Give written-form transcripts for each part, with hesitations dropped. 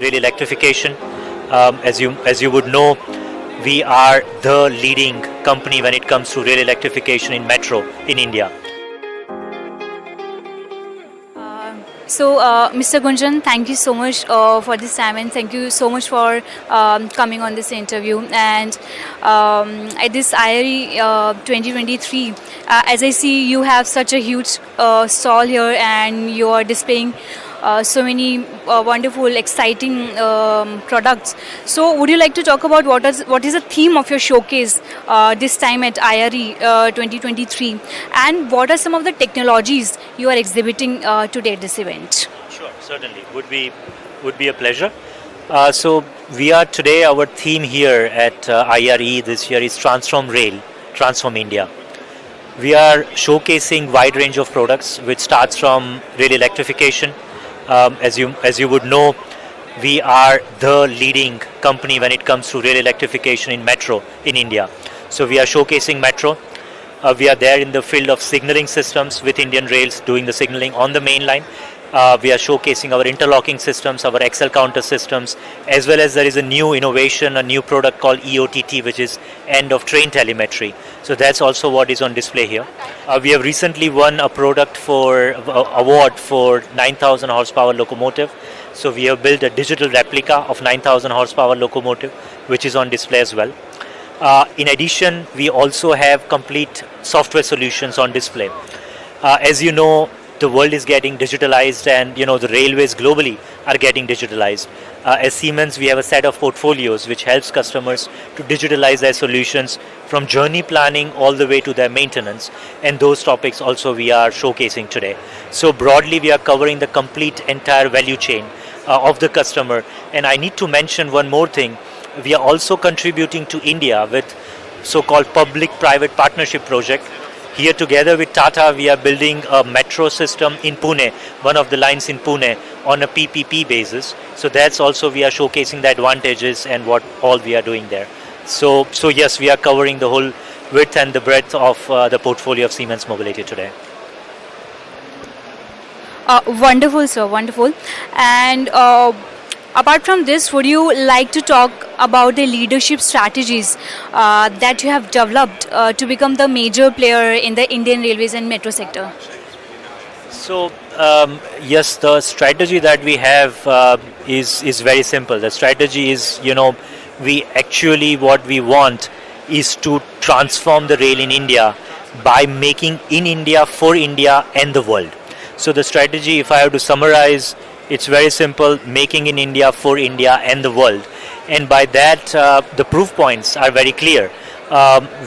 rail electrification. As you would know, we are the leading company when it comes to rail electrification in metro in India. Mr. Gunjan, thank you so much for this time, and thank you so much for coming on this interview. And at this IRE 2023, as I see, you have such a huge stall here, and you are displaying so many wonderful, exciting products. So, would you like to talk about what is the theme of your showcase this time at IRE 2023, and what are some of the technologies you are exhibiting today at this event? Sure, certainly would be a pleasure. So we are today. Our theme here at IRE this year is Transform Rail, Transform India. We are showcasing wide range of products, which starts from rail electrification. As you would know, we are the leading company when it comes to rail electrification in metro in India. So we are showcasing metro. We are there in the field of signaling systems with Indian Rails doing the signaling on the main line. We are showcasing our interlocking systems, our Excel counter systems, as well as there is a new innovation, a new product called EOTT, which is end of train telemetry. So that's also what is on display here. We have recently won a product for award for 9,000 horsepower locomotive. So we have built a digital replica of 9,000 horsepower locomotive, which is on display as well. In addition, we also have complete software solutions on display. As you know, the world is getting digitalized, and the railways globally are getting digitalized. As Siemens, we have a set of portfolios which helps customers to digitalize their solutions from journey planning all the way to their maintenance, and those topics also we are showcasing today. So broadly, we are covering the complete entire value chain of the customer. And I need to mention one more thing. We are also contributing to India with so-called public-private partnership project. Here together with Tata, we are building a metro system in Pune, one of the lines in Pune, on a PPP basis. So that's also we are showcasing the advantages and what all we are doing there. So yes, we are covering the whole width and the breadth of the portfolio of Siemens Mobility today. Wonderful, sir, wonderful. And apart from this, would you like to talk about the leadership strategies that you have developed to become the major player in the Indian Railways and metro sector? So yes, the strategy that we have is very simple. The strategy is, we actually what we want is to transform the rail in India by making in India, for India and the world. So the strategy, if I have to summarize, it's very simple: making in India, for India and the world. And by that, the proof points are very clear.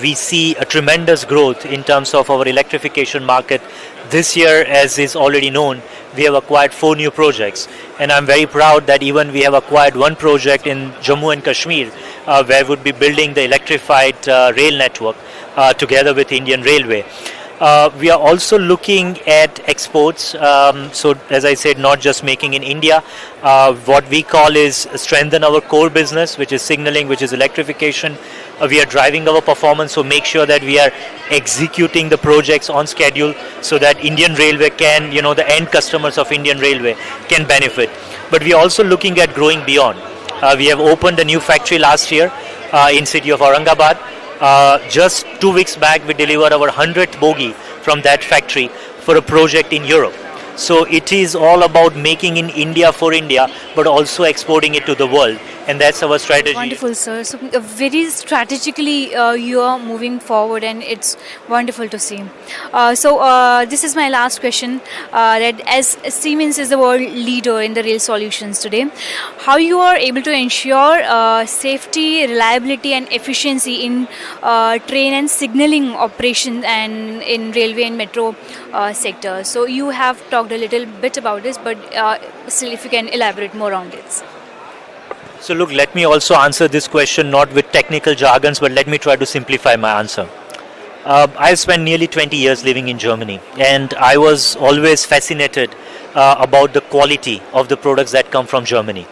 We see a tremendous growth in terms of our electrification market. This year, as is already known, we have acquired 4 new projects. And I'm very proud that even we have acquired one project in Jammu and Kashmir, where we'll be building the electrified rail network together with Indian Railway. We are also looking at exports. So as I said, not just making in India. What we call is strengthen our core business, which is signaling, which is electrification. We are driving our performance, so make sure that we are executing the projects on schedule so that Indian Railway can, the end customers of Indian Railway can benefit. But we are also looking at growing beyond. We have opened a new factory last year in city of Aurangabad. Just 2 weeks back, we delivered our 100th bogie from that factory for a project in Europe. So it is all about making in India, for India, but also exporting it to the world. And that's our strategy. Wonderful, sir. So very strategically you are moving forward, and it's wonderful to see. This is my last question. That as Siemens is the world leader in the rail solutions today, how you are able to ensure safety, reliability, and efficiency in train and signaling operation and in railway and metro sector. So you have talked a little bit about this, but still, if you can elaborate more on this. So look, let me also answer this question not with technical jargons, but let me try to simplify my answer. I've spent nearly 20 years living in Germany, and I was always fascinated about the quality of the products that come from Germany.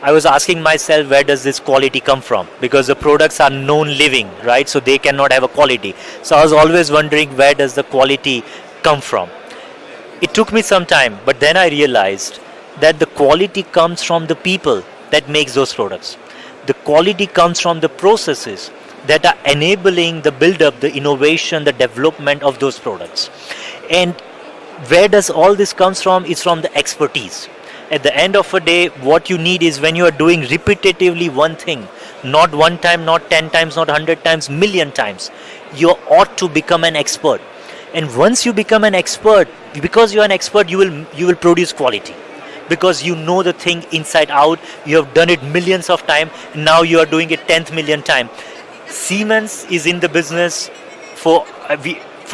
I was asking myself, where does this quality come from? Because the products are known living, right? So they cannot have a quality. So I was always wondering, where does the quality come from? It took me some time, but then I realized that the quality comes from the people that makes those products. The quality comes from the processes that are enabling the build up, the innovation, the development of those products. And where does all this comes from? It's from the expertise. At the end of a day, what you need is when you are doing repetitively one thing, not one time, not 10 times, not 100 times, million times, you ought to become an expert. And once you become an expert, because you're an expert, you will produce quality, because you know the thing inside out. You have done it millions of times, now you are doing it 10th million time. Siemens is in the business for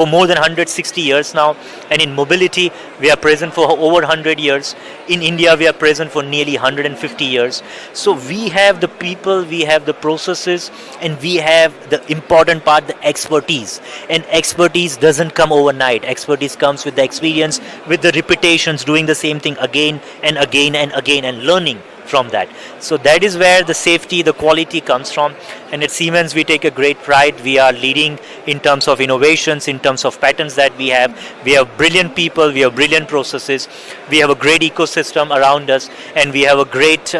more than 160 years now, and in mobility we are present for over 100 years. In India we are present for nearly 150 years. So we have the people, we have the processes, and we have the important part, the expertise. And expertise doesn't come overnight. Expertise comes with the experience, with the repetitions, doing the same thing again and again and again, and learning from that. So that is where the safety, the quality comes from. And at Siemens we take a great pride. We are leading in terms of innovations, in terms of patents that we have. We have brilliant people, we have brilliant processes, we have a great ecosystem around us, and we have a great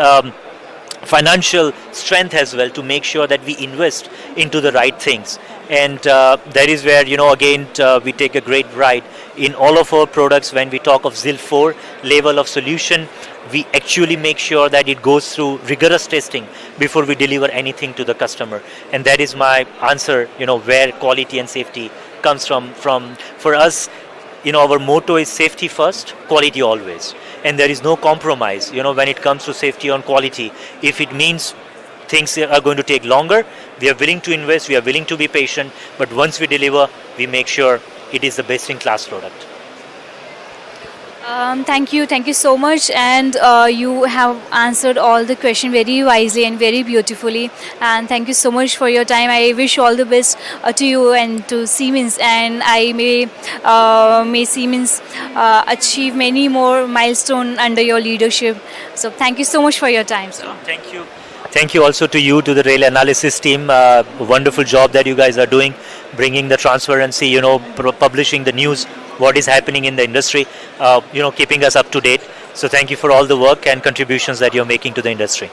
financial strength as well to make sure that we invest into the right things. And that is where, again, we take a great pride in all of our products. When we talk of ZIL 4 level of solution, we actually make sure that it goes through rigorous testing before we deliver anything to the customer. And that is my answer, where quality and safety comes from. For us, our motto is safety first, quality always. And there is no compromise, when it comes to safety on quality. If it means things are going to take longer, we are willing to invest, we are willing to be patient, but once we deliver, we make sure it is the best in class product. Thank you so much, and you have answered all the question very wisely and very beautifully. And thank you so much for your time. I wish all the best to you and to Siemens, and I may Siemens achieve many more milestones under your leadership. So thank you so much for your time, sir. Thank you. Thank you also to you, to the rail analysis team. Wonderful job that you guys are doing, bringing the transparency, publishing the news, what is happening in the industry, keeping us up to date. So thank you for all the work and contributions that you're making to the industry.